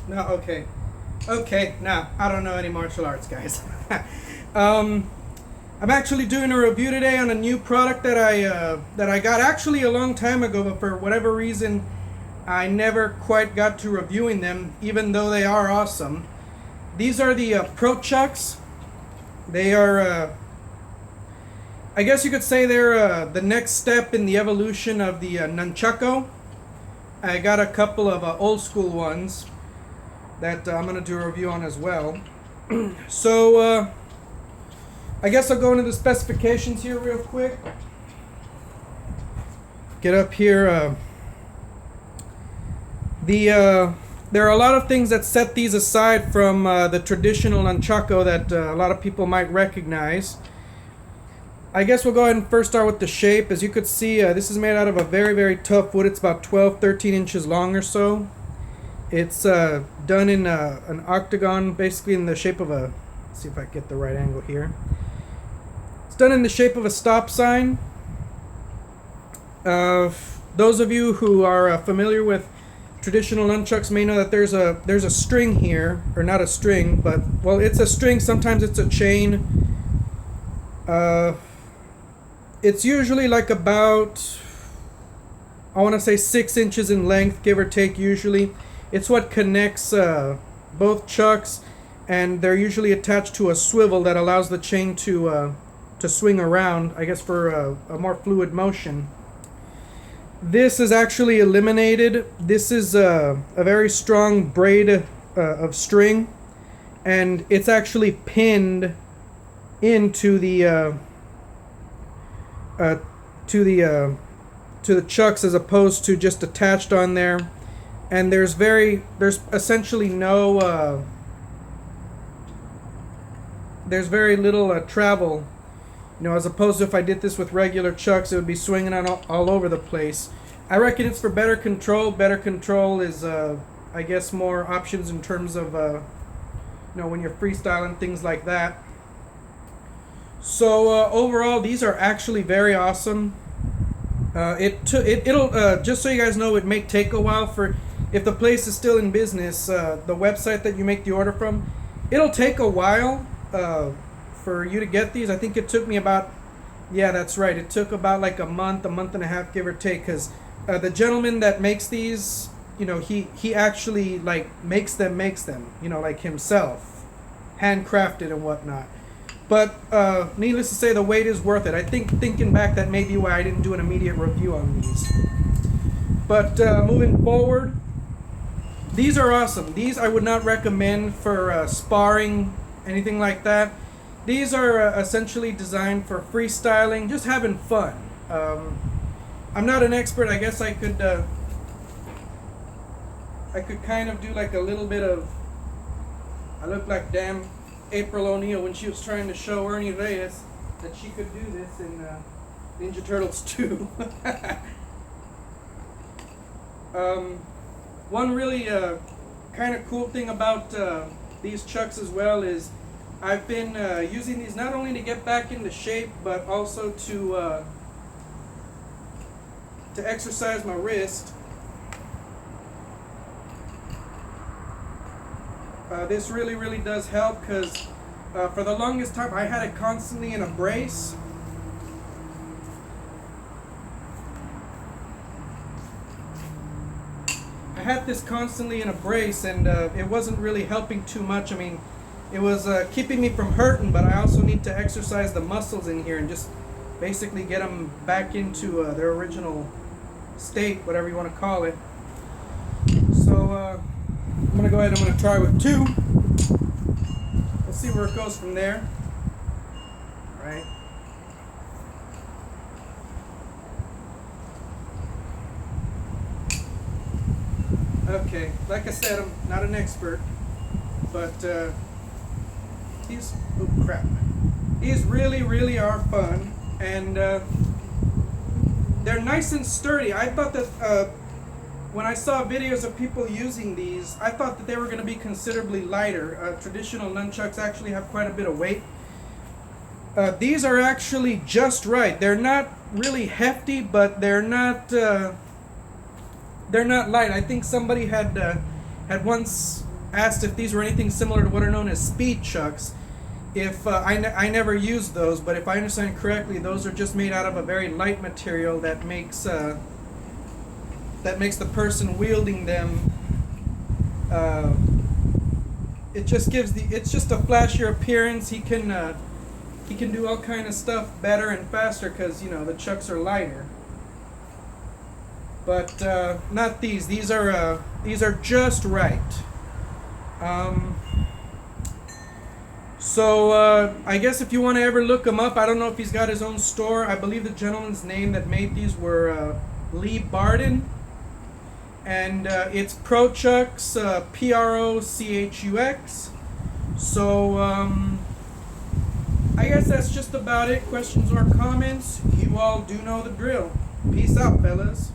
No, okay. Okay, now, I don't know any martial arts, guys. um, I'm actually doing a review today on a new product that I got actually a long time ago, but for whatever reason, I never quite got to reviewing them, even though they are awesome. These are the Prochux. They are, I guess you could say they're the next step in the evolution of the nunchaku. I got a couple of old school ones that I'm going to do a review on as well. So, I guess I'll go into the specifications here real quick. Get up here. There are a lot of things that set these aside from the traditional nunchaku that a lot of people might recognize. I guess we'll go ahead and first start with the shape. As you could see, this is made out of a very, very tough wood. It's about 12, 13 inches long or so. It's done in an octagon, basically in the shape of a, let's see if I get the right angle here. It's done in the shape of a stop sign. Those of you who are familiar with traditional nunchucks may know that there's a string here, or not a string, but, well, it's a string, sometimes it's a chain. It's usually like about, I want to say 6 inches in length, give or take usually. It's what connects both chucks, and they're usually attached to a swivel that allows the chain to swing around, I guess for a more fluid motion. This is actually eliminated. This is a very strong braid of string, and it's actually pinned into the to the chucks as opposed to just attached on there. And there's essentially no there's very little travel, as opposed to if I did this with regular chucks, it would be swinging on all over the place. I reckon it's for better control. Better control is I guess more options in terms of when you're freestyling, things like that. So overall, these are actually very awesome. It'll just so you guys know, it may take a while for, if the place is still in business, the website that you make the order from, it'll take a while for you to get these. I think it took me about, yeah, that's right, it took about like a month and a half, give or take, because the gentleman that makes these, he actually like makes them, like himself, handcrafted and whatnot. But needless to say, the wait is worth it. I think, thinking back, that may be why I didn't do an immediate review on these. But moving forward, these are awesome. These I would not recommend for sparring, anything like that. These are essentially designed for freestyling, just having fun. I'm not an expert. I guess I could kind of do like a little bit of, I look like damn April O'Neil when she was trying to show Ernie Reyes that she could do this in Ninja Turtles 2. One really kind of cool thing about these chucks as well is I've been using these not only to get back into shape, but also to exercise my wrist. This really, really does help, because for the longest time I had it constantly in a brace. I had this constantly in a brace, and it wasn't really helping too much. I mean, it was keeping me from hurting, but I also need to exercise the muscles in here and just basically get them back into their original state, whatever you want to call it. So I'm going to go ahead and I'm going to try with 2. We'll see where it goes from there. Right. Okay, like I said, I'm not an expert, but these, oh crap, these really, really are fun, and they're nice and sturdy. I thought that when I saw videos of people using these, I thought that they were going to be considerably lighter. Traditional nunchucks actually have quite a bit of weight. These are actually just right. They're not really hefty, but they're not light. I think somebody had once asked if these were anything similar to what are known as speed chucks. If I never used those, but if I understand correctly, those are just made out of a very light material that makes the person wielding them. It's just a flashier appearance. He can do all kind of stuff better and faster because the chucks are lighter. But not these. These are just right. So I guess if you want to ever look him up, I don't know if he's got his own store. I believe the gentleman's name that made these were Lee Barden, and it's Prochux, Prochux. So I guess that's just about it. Questions or comments? You all do know the drill. Peace out, fellas.